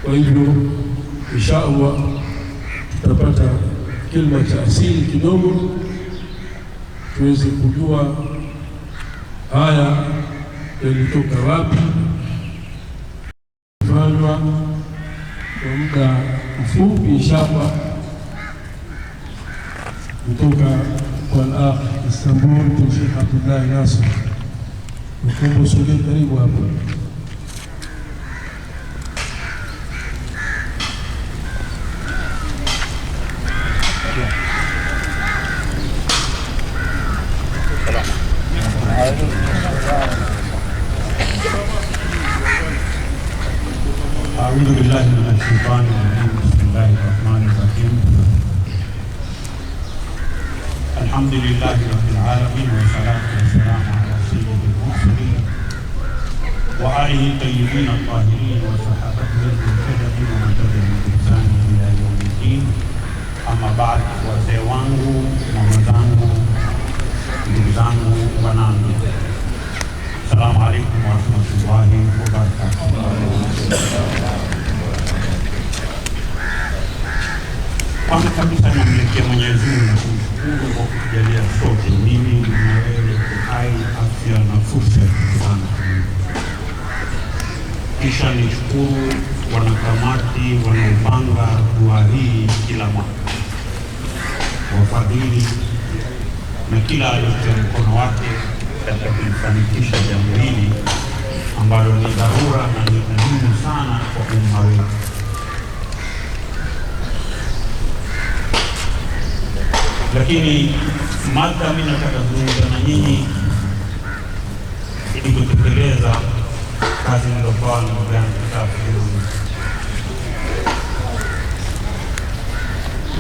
Kwa hivyo insha Allah tutapata kilima cha asili kidogo tuweze kujua haya yalitoka wapi, fanywa kwa muda mfupi inshallah kutoka kwa al-akh Istanbul Sheikh Abdullah Nasir. Naomba sogea karibu hapo. أعوذ بالله من الشيطان الرجيم. بسم الله الرحمن الرحيم. الحمد لله رب العالمين والصلاة والسلام على سيد المرسلين وآله الطيبين الطاهرين وصحابته المهتدين ومن تبعهم بإحسان إلى يوم الدين. أما بعد, wazee wangu, mama zangu, ndugu zangu, wanangu, assalamu alaikum warahmatullahi wabarakatuh. Kwanza kabisa namlekea Mwenyezi Mungu na kumshukuru kwa kutujalia sote, mimi na wewe, uhai, afya na fursa ya kukutana. Kisha nishukuru wanakamati wanaopanga dua hii kila mwaka, wafadhili na kila aliyetia mkono wake katika kulifanikisha jambo hili ambalo ni dharura na ni muhimu sana kwa umma wetu. Lakini mada mimi nataka kuzungumza na nyinyi ili kutekeleza kazi niliyofanya na Bwana Mtakatifu.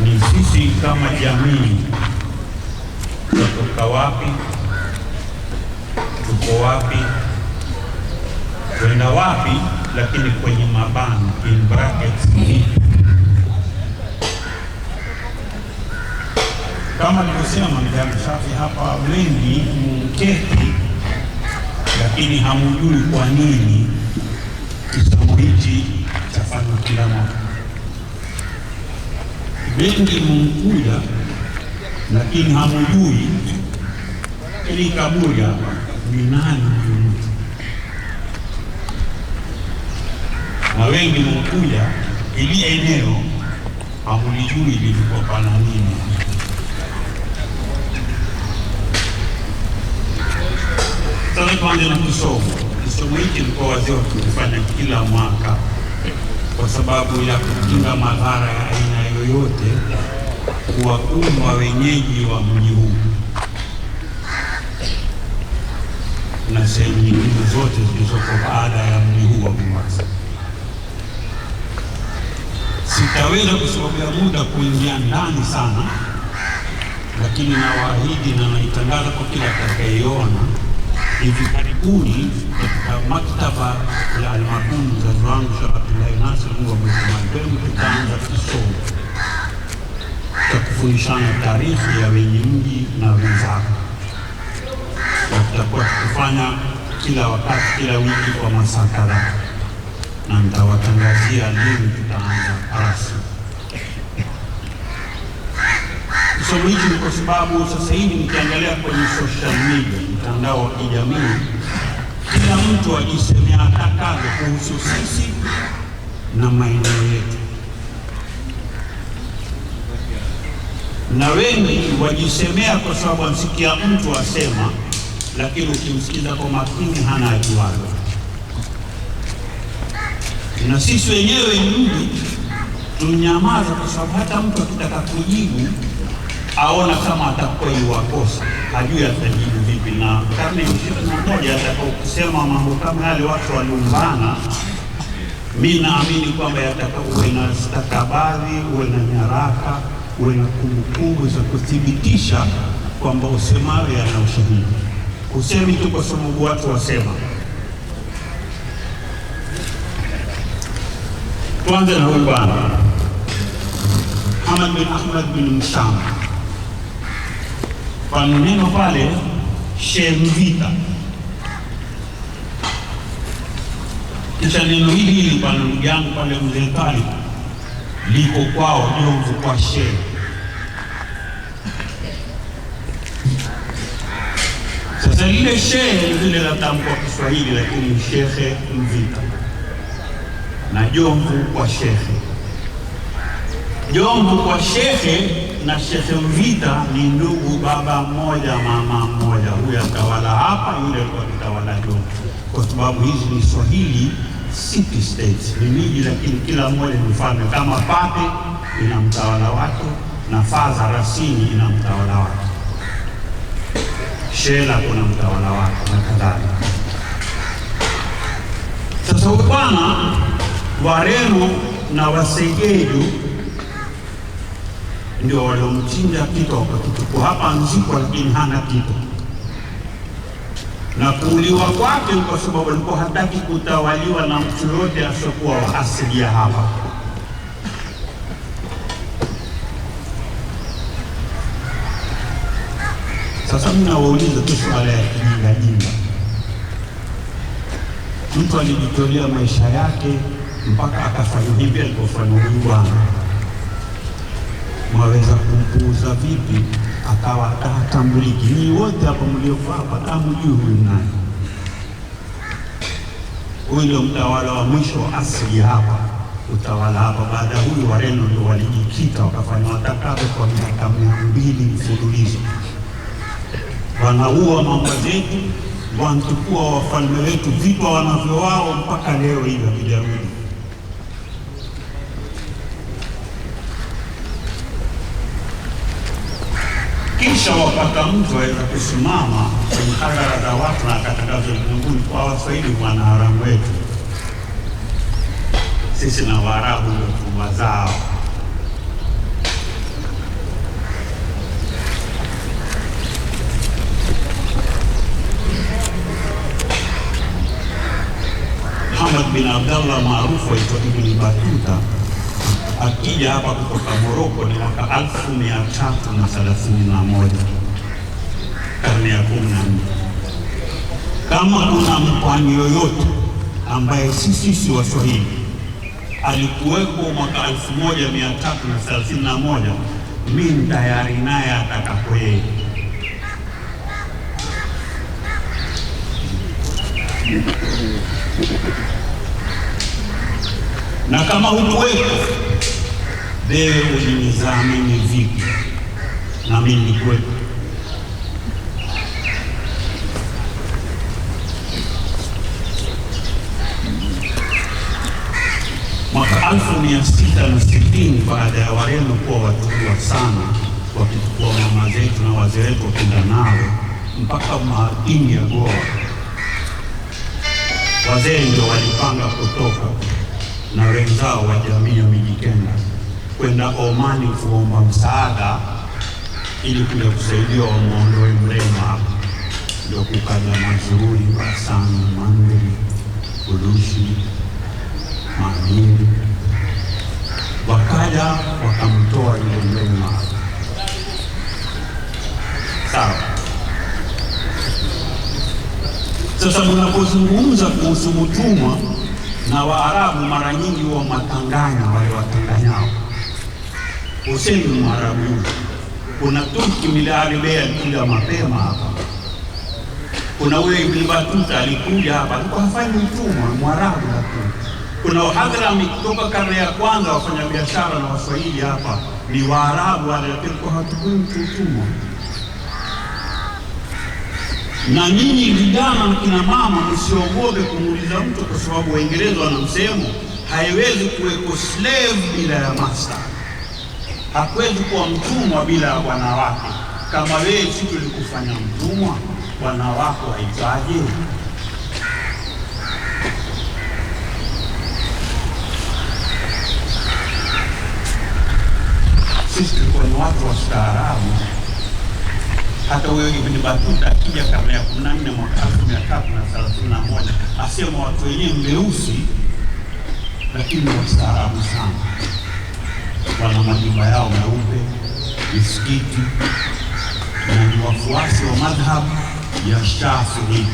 Ni sisi kama jamii tunatoka wapi, tuko wapi, kwenda wapi, lakini kwenye mabano in brackets ni kama nilivyosema Madam Shafi hapa, wengi mketi lakini hamujui kwa nini kisomo hichi chafanywa kila mwaka. Wengi mkuja lakini hamujui ili kaburi hapa ni nani huyu mtu, na wengi mkuja ili eneo hamulijui lilikuwa pana nini. Sasa tuanze na kisomo. Kisomo hiki ilikuwa wazee wakifanya kila mwaka kwa sababu ya kukinga madhara ya aina yoyote kuwakumba wenyeji wa mji huu na sehemu nyingine zote zilizoko baada ya mji huu wa Mombasa. Sitaweza kwa sababu ya muda kuingia ndani sana, lakini nawaahidi na naitangaza kwa kila atakayeona, hivi karibuni katika maktaba ya almarhum mzazi wangu Sheikh Abdullah Nasir, Mungu ambariki, tutaanza kisomo cha kufundishana taarifa ya wenye mji na wenzako, na tutakuwa tukifanya kila wakati, kila wiki kwa masaa kadhaa, na nitawatangazia lini tutaanza rasmi. Kisomo hiki ni kwa sababu sasa hivi nikiangalia kwenye social media, mtandao wa kijamii, kila mtu ajisemea atakavyo kuhusu sisi na maeneo yetu, na wengi wajisemea kwa sababu amsikia mtu asema, lakini ukimsikiza kwa makini hana ajualo. Na sisi wenyewe mji tunyamaza kwa sababu hata mtu akitaka kujibu aona kama atakuwa yuwakosa, hajui atajibu vipi. Na karne ya 21 atakao kusema mambo kama yale watu waliumbana, mimi naamini kwamba yataka uwe na stakabadhi, uwe na nyaraka, uwe na kumbukumbu za kuthibitisha kwamba usemayo yana ushahidi. Usemi tu kwa sababu watu wasema. Tuanze na huyu bwana Hamad bin Ahmad bin Msham, kwa neno pale Shemvita. Kisha neno hili bwana ndugu yangu pale Mzee Talib liko kwao Jomvu kwa shehe. Sasa lile shehe vile la tamko Kiswahili, lakini Shekhe Mvita na Jomvu kwa shekhe. Jomvu kwa shekhe na Shekhe Mvita ni ndugu, baba mmoja mama mmoja. Huyu atawala hapa, yule alikuwa atawala Jomvu, kwa sababu hizi ni Swahili city states, ni miji, lakini kila mmoja ni mfalme. Kama Pape ina mtawala wake na Faza Rasini ina mtawala wake, Shela kuna mtawala wake na kadhalika. Sasa bwana Wareno na Wasegeju ndio waliomchinja Tito, wakatuchukua hapa Nzikwa, lakini hana Tito. Na kuuliwa kwake kwa sababu alikuwa hataki kutawaliwa na mtu yote asiokuwa wa asili ya hapa. Sasa mimi nawauliza tu swala ya kijinga. Mtu alijitolea maisha yake mpaka akafanya hivi alipofanya huyu bwana, mwaweza kumpuuza vipi akawa hatambuliki? Ni wote hapa mliokuwa hapa hamjui huyu nani. Huyu ndio mtawala wa mwisho wa asili hapa, utawala hapa. Baada ya huyu Wareno ndio walijikita wakafanya watakavyo kwa miaka 200 mfululizo. Wanaua mama zetu, wanachukua wafalme wetu, vitu wanavyo wao mpaka leo hivi havijarudi. Kisha wapata mtu aweza kusimama kwenye hadhara za watu na akatangaza ulimwenguni kwa Waswahili wana haramu wetu, sisi na Waarabu ndio tumba zao. Muhammad bin Abdallah maarufu aitwa Ibn Battuta akija hapa kutoka Morocco ni mwaka 1331, karne ya 14. Kama kuna mpwani yoyote ambaye sisi Waswahili alikuwepo mwaka 1331, mimi tayari naye atakapo yeye. Na kama hukuwepo, wewe ulinizaa mimi vipi? Na mimi nikuwepo. Mwaka 1660 baada ya Wareno kuwa watuliwa sana, wakichukua mama zetu na wazee wetu wakenda nao mpaka madini ya Goa, wazee ndio walipanga kutoka na wenzao wa jamii ya Mijikenda kwenda Omani kuomba msaada ili kuja kusaidia wamuondoe Mrema hapa. Ndio kukaja Mazuri, Basani, Mandri, Kulushi, Mamini, wakaja wakamtoa yule Mrema. Sawa. Sasa mnapozungumza kuhusu utumwa na Waarabu, mara nyingi huwa matanganya wale watanganyao. Usemi Mwarabu, kuna Turki Milaribea alikuja mapema hapa. Kuna huyo Ibn Battuta alikuja hapa, alikuwa hafanyi utumwa, Mwarabu lakini. Kuna Wahadrami kutoka karne ya kwanza, wafanya biashara na Waswahili hapa ni Waarabu wale, lakini kwa hatukui utumwa. Na nyinyi vijana na kina mama msiogope kumuuliza mtu, kwa sababu Waingereza wana msemo, haiwezi kuweko slave bila ya master. Hakuwezi kuwa mtumwa bila ya bwana wake. Kama wewe si tulikufanya mtumwa, bwana wako haitaje? Sisi tulikuwa ni watu wa staarabu. Hata wewe Ibn Battuta akija karne ya 14 mwaka 1331 asema watu wenyewe meusi lakini wastaarabu sana, wana majumba yao meupe, misikiti, na ni wafuasi wa madhhabu ya Shafii.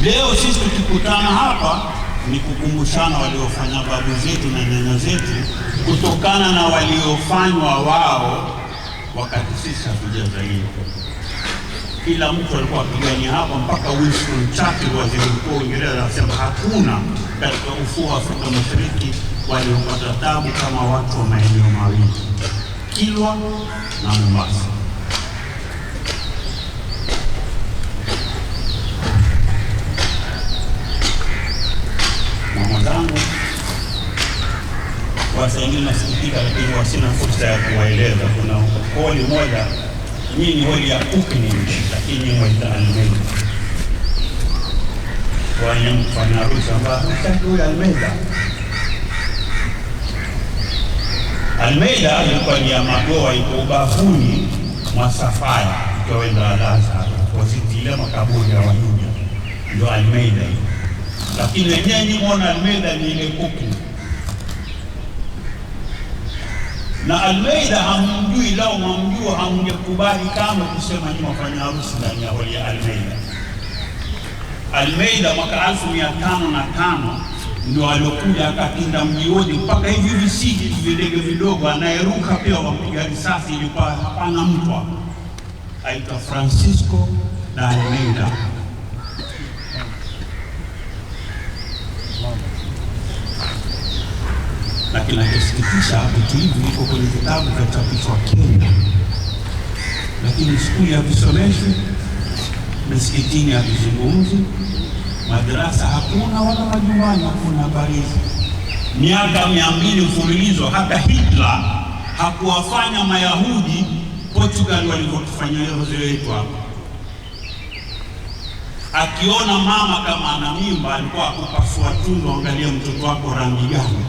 Leo sisi tukikutana hapa ni kukumbushana waliofanya babu zetu na nyanya zetu, kutokana na waliofanywa wao wakati sisi hatujazaliwa. Kila mtu alikuwa akigania hapa, mpaka Winston Churchill, waziri mkuu wa Uingereza, anasema hakuna katika ufuo wa Afrika Mashariki waliopata tabu kama watu wa maeneo mawili, Kilwa na Mombasa. Mama zangu, wasa wengine nasikitika, lakini wasina fursa ya kuwaeleza. Kuna holi moja, mimi ni holi ya Ukini, lakini waita Almeida. Wanya mfanya harusi ambaye huyu Almeida. Almeida ilikuwa ni ya Magoa, iko ubavuni mwa Safaya ukiwenda Al-Azhar, ile makaburi ya Wahindi, ndio Almeida hiyo. Lakini wenyewe nimeona Almeida ni ile Ukini. Na Almeida hamjui, lao mamjua hamngekubali kama kusema ni wafanya harusi ndani ya holi ya Almeida. Almeida mwaka 1505 ndio aliokuja akatinda mjioni, mpaka hivi visiji videge vidogo, anayeruka pia wampiga risasi, ilikuwa hapana mtu. Aitwa Francisco na Almeida. Lakini akisikitisha, vitu hivi viko kwenye vitabu vitapishwa Kenya, lakini skuli havisomeshwi, misikitini havizungumzi, madarasa hakuna, wala majumbani hakuna habari hizi. Miaka 200 mfululizo, hata Hitler hakuwafanya Mayahudi Portugal walivyotufanyia wazee wetu hapa. Akiona mama kama ana mimba, alikuwa akupasua tundu, angalia mtoto wako rangi gani.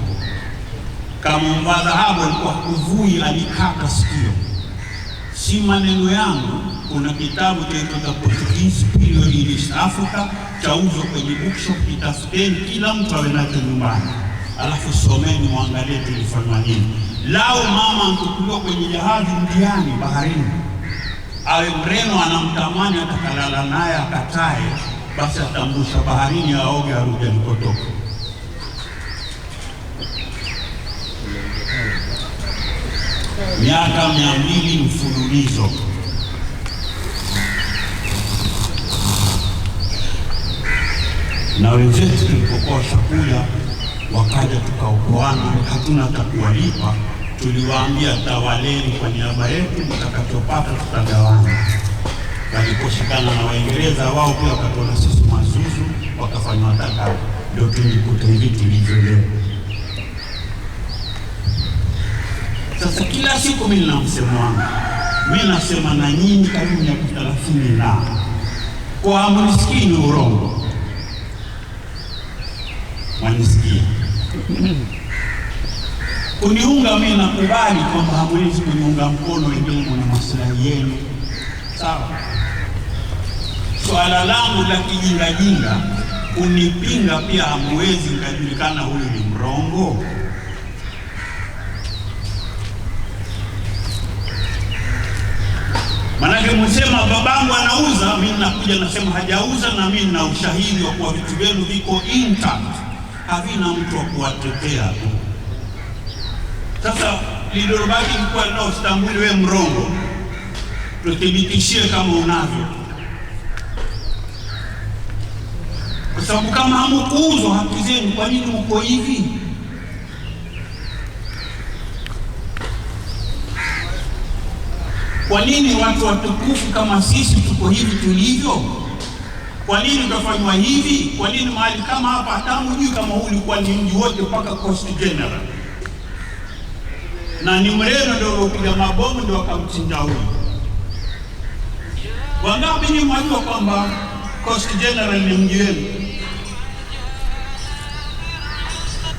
Kama mvaa dhahabu, alikuwa kuvui, alikata sikio. Si maneno yangu, kuna kitabu chaitwa The Portuguese Period in East Africa, chauzwa kwenye bookshop, kitafuteni, kila mtu awe nacho nyumbani, alafu someni, muangalie tulifanywa nini. Lao mama angechukuliwa kwenye jahazi mdiani baharini, awe Mreno anamtamani, atakalala naye akatae, basi atambusha baharini, aoge, arudi alikotoka. Miaka 200 mfululizo. Na wenzetu tulipokuwa chakula, wakaja tukaokoana, hatuna hata kuwalipa. Tuliwaambia tawaleni kwa niaba yetu, mtakachopata tutagawana. Waliposhikana na Waingereza, wao pia wakatuona sisi mazuzu, wakafanywa taka, ndio tulikuta hivi tulivyo leo. Sasa kila siku mimi na msemo wangu, mimi nasema na nyinyi karibu ya 30 na kwa hamnisikii ni urongo. Mwanisikia. Kuniunga mimi nakubali kwamba hamwezi kuniunga mkono, wengine mna maslahi yenu. Sawa. Swala langu la kijinga, kunipinga pia hamwezi, nikajulikana huyu ni mrongo. Manake msema babangu anauza, mimi nakuja nasema hajauza, na mimi na ushahidi wa kuwa vitu vyenu viko intact, havina mtu wa kuwatetea. Sasa lililobaki ni kwa nao Istanbul, wewe mrongo, tuthibitishie kama unavyo, kwa sababu kama hamkuuzwa haki zenu, kwa nini mko hivi? Kwa nini watu watukufu kama sisi tuko hivi tulivyo? Kwa nini utafanywa hivi? Kwa nini mahali kama hapa hata hujui kama huu ulikuwa ni mji wote mpaka Coast General? Na ni Mreno ndio ulipiga mabomu ndio akamchinja huyu. Wangapi ni mwajua kwamba Coast General ni mji wenu?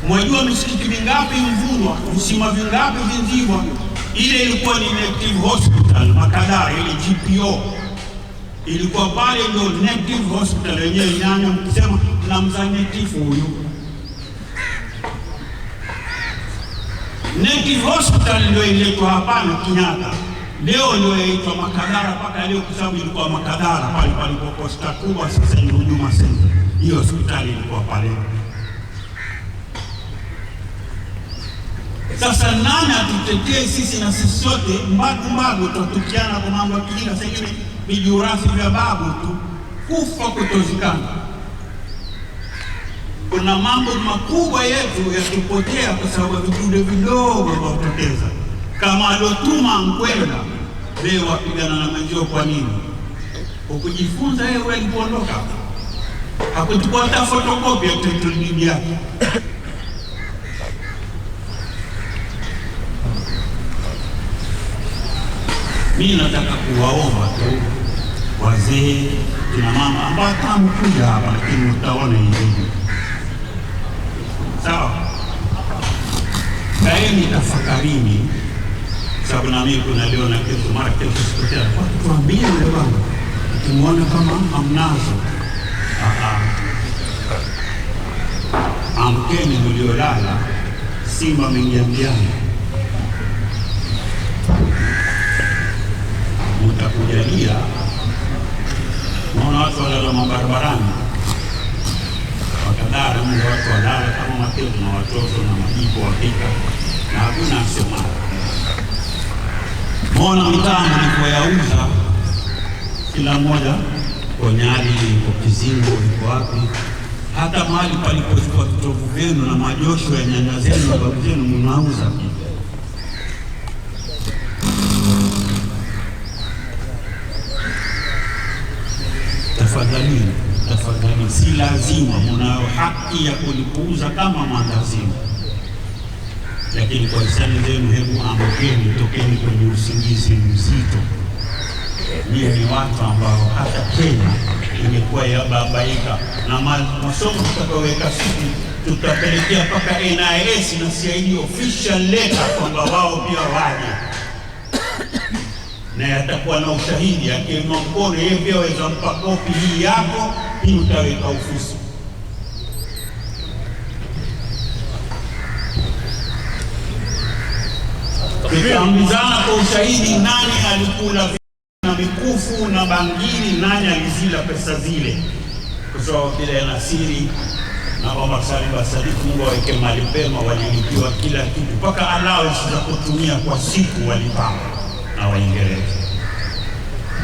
Mwajua misikiti mingapi mvunwa, visima vingapi vinzibwa? Ile ilikuwa ni Native Hospital Makadara, ile GPO ilikuwa pale, ndio Native Hospital yenyewe. Nyanya mkisema na mzanitifu huyu, Native Hospital ndio iletwa hapa na Kenyatta, leo ndio inaitwa Makadara mpaka leo, kwa sababu ilikuwa Makadara pale palipo posta kubwa, sasa ni Huduma Center. Hiyo hospitali ilikuwa pale. Sasa nani atutetee sisi? Na sisi sote mbagu tutatukiana kwa mambo ya kijinga. Sasa hivi vijurathi vya babu tu, kufa kutozikana. Kuna mambo makubwa yetu yatupotea kwa sababu ya vidude vidogo vya kupoteza. Kama alotuma Nkwenda leo wapigana na Manjio, kwa nini ukujifunza yeye alipoondoka? Hakuchukua hata fotokopi ya title deed yake. Mimi nataka kuwaomba tu wazee, kina mama ambao hamkuja hapa, lakini utaona hivi. Sawa? Kaeni tafakarini, sababu na mimi kuna leo na kesho, mara kesho sikutia. Tuambie yule bwana, tumuone kama hamnazo. Amkeni mliolala, simba ameingia mjani. Mtakujalia. Naona watu walala mabarabarani, wakadara Mungu, watu walala kama matendo na watoto na majiko wapika, na hakuna asema. Mbona mitambo nilipoyauza, kila mmoja kwa Nyali, kwa Kizingo, iko wapi? Hata mahali palipochukua vitovu vyenu na majosho ya nyanya zenu na babu zenu mnauza pia. Tafadhali, si lazima, mnayo haki ya kulipuuza kama mandazini, lakini kwa hisani zenu, hebu amkeni, tokeni kwenye usingizi mzito. Nyie ni watu ambao hata Kenya imekuwa yababaika, na masomo tutakayoweka sisi tutapelekea mpaka NIS na CID official letter kwamba wao pia waje, na yatakuwa na ushahidi. Akiinua mkono yeye pia waweza mpa kopi hii yako, hii utaweka ofisi. Tutaambizana kwa ushahidi nani alikula na mikufu na bangili, nani alizila pesa zile, kwa sababu bila Nasiri na Omar Salim Basadiq, Mungu aweke mahali pema, walilipiwa kila kitu, mpaka allowance za kutumia kwa siku walipanga na Waingereza.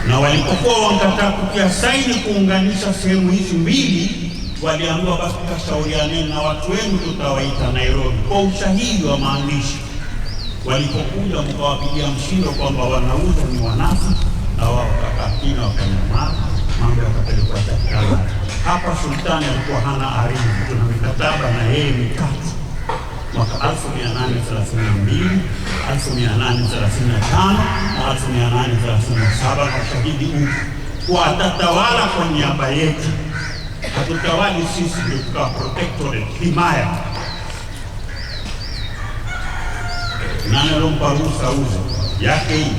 Na walipokuwa wanataka kutia saini kuunganisha sehemu hizi mbili, waliambiwa basi kashaurianeni na watu wenu, tutawaita Nairobi kwa ushahidi wa maandishi. Walipokuja mkawapigia mshindo kwamba wanauza ni wanafiki, na wao wakakina wakanyamaza, mambo yakapelekwa Takala. Hapa sultani alikuwa hana ardhi, tuna mikataba na yeye mitatu, mwaka 1832, 1835 na 1837, kwa shahidi kwa atatawala kwa niaba yetu. Hatutawali sisi, ndio tukawa protectorate, himaya. Nani alompa ruhusa uze yake hii?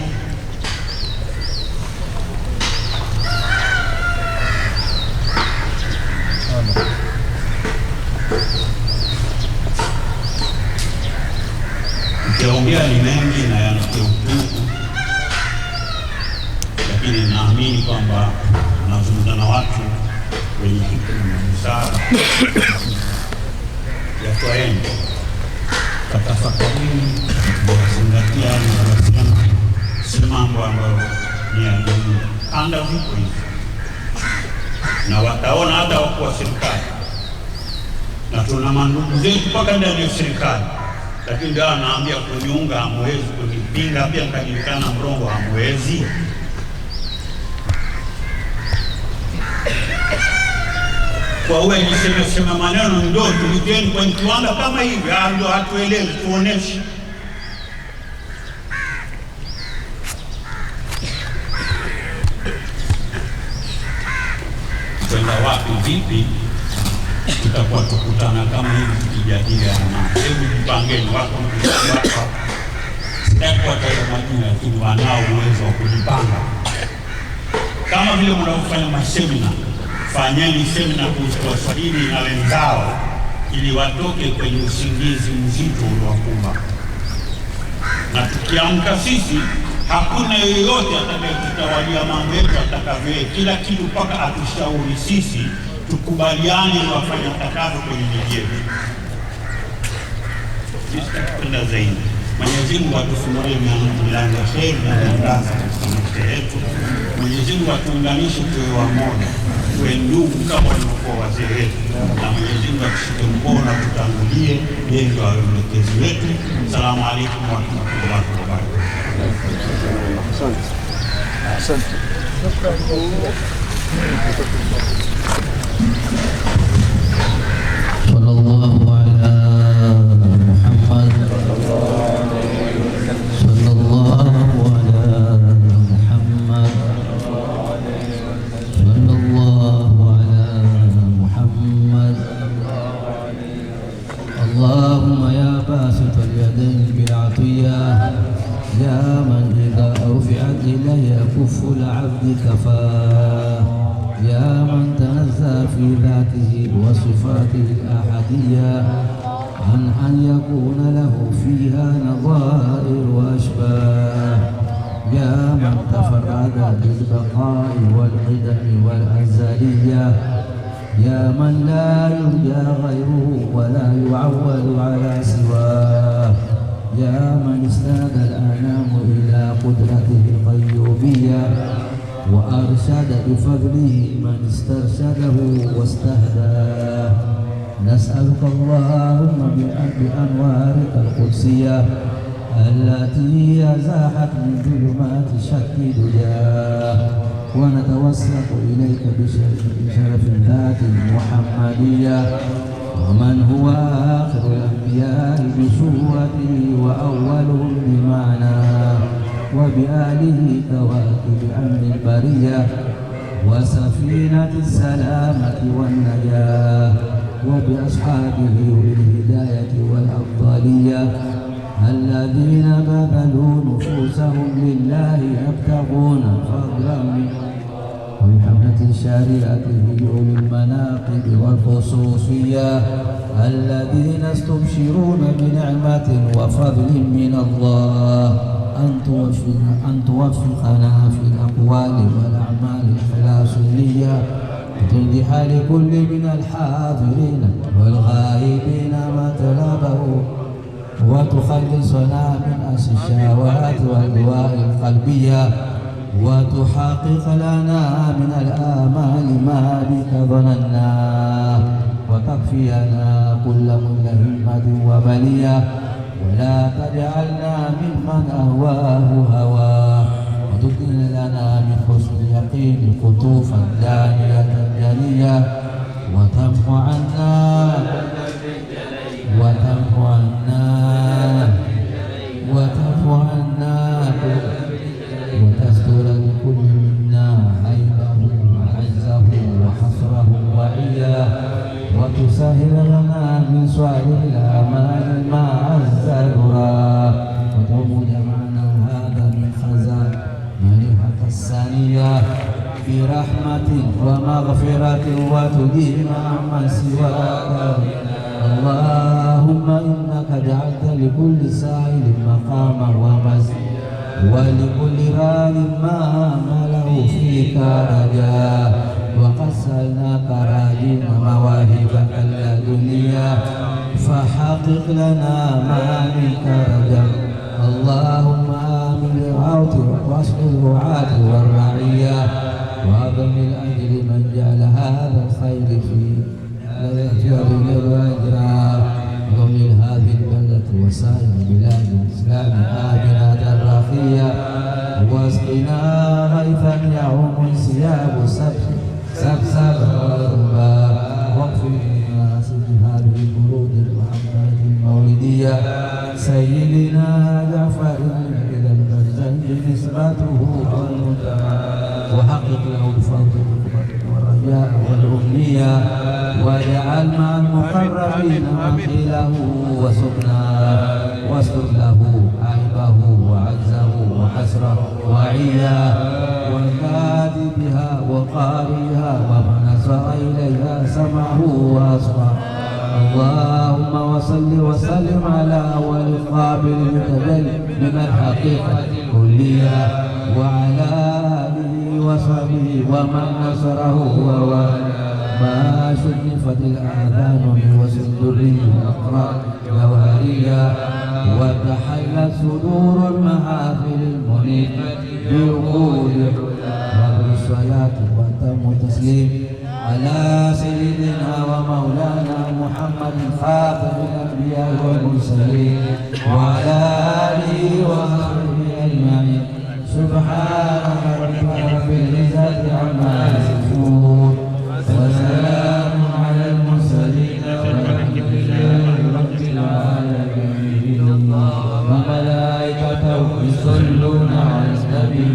Ukiongea ni mengi na yanatia utuku, lakini naamini kwamba nazungumza na watu wenye hekima na busara. Yatwaende katafakarini, wazingatia wanasema, si mambo ambayo ni ya dunia. Anga ziko hivi, na wataona hata wakuu wa serikali, na tuna mandugu zetu mpaka ndani ya serikali, lakini ndio anaambia kuniunga hamwezi, kunipinga pia nikajulikana mrongo hamwezi. Kwa uwe nisema maneno ndio tulikeni kwa kiwanda kama hivi, ndio hatuelewi, tuoneshe. Kwenda wapi vipi, tutakuwa tukutana kama hivi tukijadili na hebu tupangeni wako mkipanga. Sitaki wataja majina, lakini wanao uwezo wa kujipanga. Kama vile mnaofanya masemina, fanyeni semina kuhusu Waswahili na wenzao, ili watoke kwenye usingizi mzito uliowakumba. Na tukiamka sisi, hakuna yeyote atakayetutawalia mambo yetu atakavyo, kila kitu mpaka atushauri sisi tukubaliane na wafanya takavyo kwenye miji yetu. Tutakwenda zaidi. Mwenyezi Mungu atufungulie milango ya kheri na mwangaza katika maisha yetu. Mwenyezi Mungu atuunganishe tuwe wamoja, tuwe ndugu kama walivyokuwa wazee wetu, na Mwenyezi Mungu atushike mkono, tutangulie, yeye ndio awe mlekezi wetu. Asalamu alaykum wa rahmatullahi wa barakatuh. Asante. Sallallahu ala Muhammad. Sallallahu ala Muhammad. Sallallahu ala Muhammad. Allahumma ya basit al-yadayn bil-'atiyah, ya man idha rufi'at ilayya kuffu al-'abdi kafah, ya man tanazza fi dhatihi wa sifatihi al-ahadiyya an yakuna lahu fiha nadha'ir wa ashbah, ya man tafarrada bil-baqa'i wal-qidami wal-azaliyya, ya man la yurja ghayruhu wa la yu'awwalu ala siwah, ya man isnada al-anamu ila qudratihi al-qayyumiyyah wa arshada bifadlihi man istarshadahu wastahdah. Nas'aluka Allahumma bi'anwarika al-qudsiyah allati azahat min dhulumati shakki dujah, wa natawassatu ilayka bisharafi dhati Muhammadiyah wa man huwa akhirul anbiya'i bi suratihi wa awwaluhum bi ma'nah wa bi alihi kawakib amri al-bariyah wa safinati salamati wan najah wa bi ashabihi bil hidayati wal afdaliyah alladhina badhalu nufusahum lillahi yabtaghuna fadlan minhu وبحملة شريعته أولي المناقب والخصوصية الذين استبشرون بنعمة وفضل من الله أن توفقنا في الأقوال والأعمال إخلاص النية وتنجح لكل من الحاضرين والغائبين مطلبه وتخلصنا من أسى الشهوات والأهواء القلبية وتحقق لنا من الآمال ما بك ظننا وتكفينا كل ملهمة وبلية ولا تجعلنا ممن أهواه هواه وتكن لنا من حسن اليقين قطوفا دانية جلية وتمحو عنا وتستر لكل منا عيبه وعزه وحصره وعياه وتسهل لنا من صالح الأعمال ما عز ذراه وتعود معنا هذا من خزان منيحة الثانية برحمة ومغفرة وتديم عمن سواك. اللهم إنك جعلت لكل سائل مقاما ومزيدا ولكل ران ما له فيك رجاء وقد سألناك راجين مواهبك اللدنيا فحقق لنا ما منك رجاء. اللهم آمن العوت واصل الرعاة والرعية وأعظم الأجر من جعل هذا الخير فيه لا يهجر الأجرار ومن هذه البلدة وسائر بلاد الإسلام آمنة رخية واسقنا غيثا يعم انسياب سبسب والربا واغفر للناس بهذه البرود المحمدة المولدية سيدنا جعفر إلى المرزق نسبته والمتعة وحقق له الفضل والرجاء والأمنية واجعل مع المقربين مقيله وسكناه واستر له عيبه وعجزه وحسره وعياه والكاتبها وقارئها ومن أسرع إليها سمعه وأصغاه. اللهم وصل وسلم على أول قابل المتجلي من الحقيقة الكلية وعلى آله وصحبه ومن نصره ووالاه ما شرفت الآذان بوسط الأقرار جوهريا وتحلت صدور المحافل المنيفة بركود الصلاة وتم التسليم على سيدنا ومولانا محمد خاتم الأنبياء والمرسلين وعلى آله وصحبه أجمعين. سبحان ربك رب العزة عما يصفون وسلام على المرسلين والحمد لله رب العالمين. وملائكته يصلون على النبي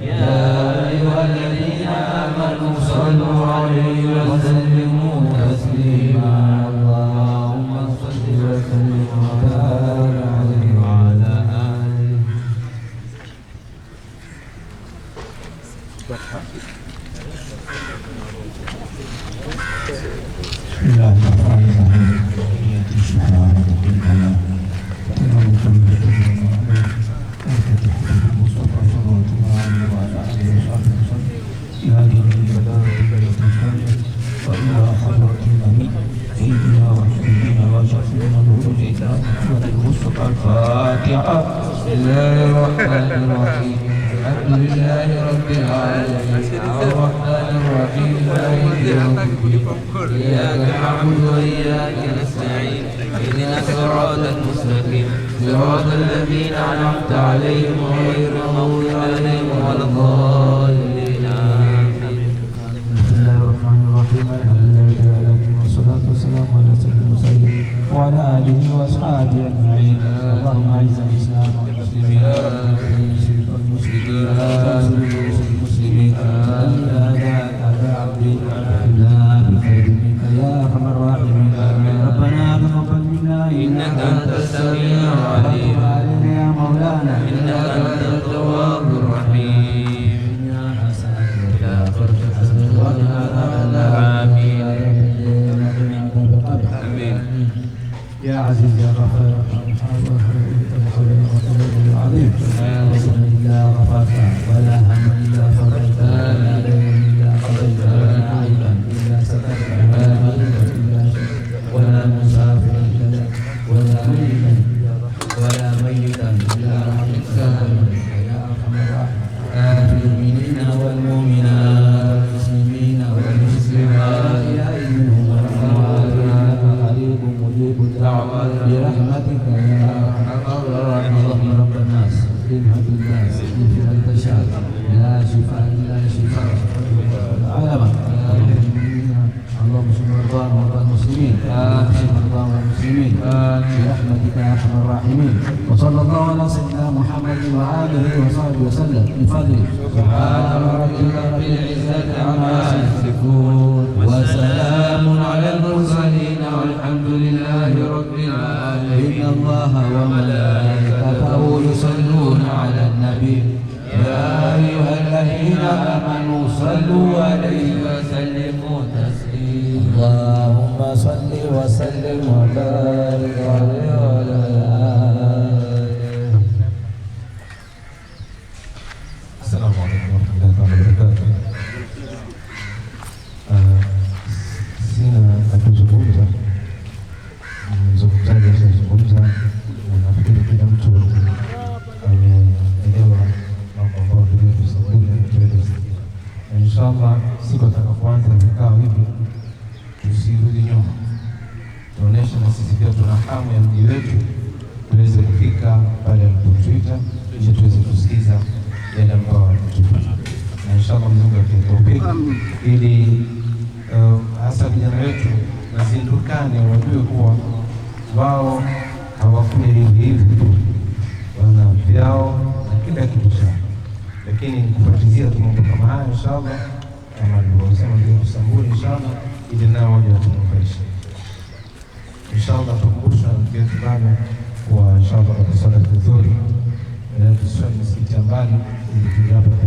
يا أيها الذين آمنوا صلوا عليه وسلموا تسليما. اللهم صل وسلم وبارك عليه وعلى آله. بسم الله الرحمن الرحيم. سبحانك ربنا الفاتحة. بسم الله الرحمن الرحيم. الحمد لله رب العالمين الرحمن الرحيم مالك يوم الدين إياك نعبد وإياك نستعين اهدنا الصراط المستقيم صراط الذين أنعمت عليهم غير المغضوب عليهم ولا الضالين. بسم الله الرحمن الرحيم. الحمد لله رب العالمين والصلاة والسلام على سيدنا المرسلين وعلى آله وأصحابه أجمعين. اللهم أعز الإسلام والمسلمين والشرك والمشركين المسلمين أعداءك أعداء الدين لا بخير منك يا أرحم الراحمين. ربنا تقبل منا إنك أنت السميع العليم وتب يا مولانا إنك أنت التواب الرحيم. يا حسنة يا فرج حسنة وقنا عذاب النار. آمين. يا عزيز يا غفار العظيم إلا غفرت ولا هم إلا فرجت ولا دين إلا قضيت ولا عيبا إلا سترت ولا مريضا إلا شفيت ولا مسافرا إلا ولا مريضا ولا ميتا إلا رحمتك يا أرحم الراحمين. المؤمنين والمؤمنات والمسلمين والمسلمات يا منهم والأموات إنك قريب مجيب الدعوات برحمتك يا أرحم الراحمين. اللهم رب الناس اهدنا بالناس اهدنا من تشاء لا شفاء إلا شفاء العالم. اللهم اشف مرضانا ومرضى المسلمين اشف مرضانا والمسلمين برحمتك يا ارحم الراحمين. وصلى الله على سيدنا محمد وآله وصحبه وسلم بفضله. سبحان ربك رب العزة عما يصفون وسلام على المرسلين والحمد لله رب العالمين. إن الله وملائكته يصلون على النبي يا أيها الذين آمنوا صلوا عليه وسلموا تسليما. اللهم صل وسلم وبارك عليه وعلى آله. السلام عليكم ورحمة الله وبركاته. Sina la kuzungumza, mzungumzaji ashazungumza, nafikiri kila mtu ameelewa mambo ambayo tuliyotueleza. Inshallah siku atakapoanza vikao hivi tusirudi nyuma, tuoneshe na sisi pia tuna hamu ya mji wetu tuweze kufika pale alipotuita ili tuweze kusikiza yale ambayo wanatupa, na inshallah Mungu atatuwezesha ili hasa vijana wetu wazindukane, wajue kuwa wao hawakuja hivi hivi tu, wana vyao na kila kitu chao, lakini kufuatilia tu mambo kama haya inshallah, kama alivyosema ndio Sambuli inshallah, ili nao waje watunufaishe inshallah. Tukumbusha kitu bado kwa inshallah kwa swala nzuri, tusome msikiti ambali ili tujapate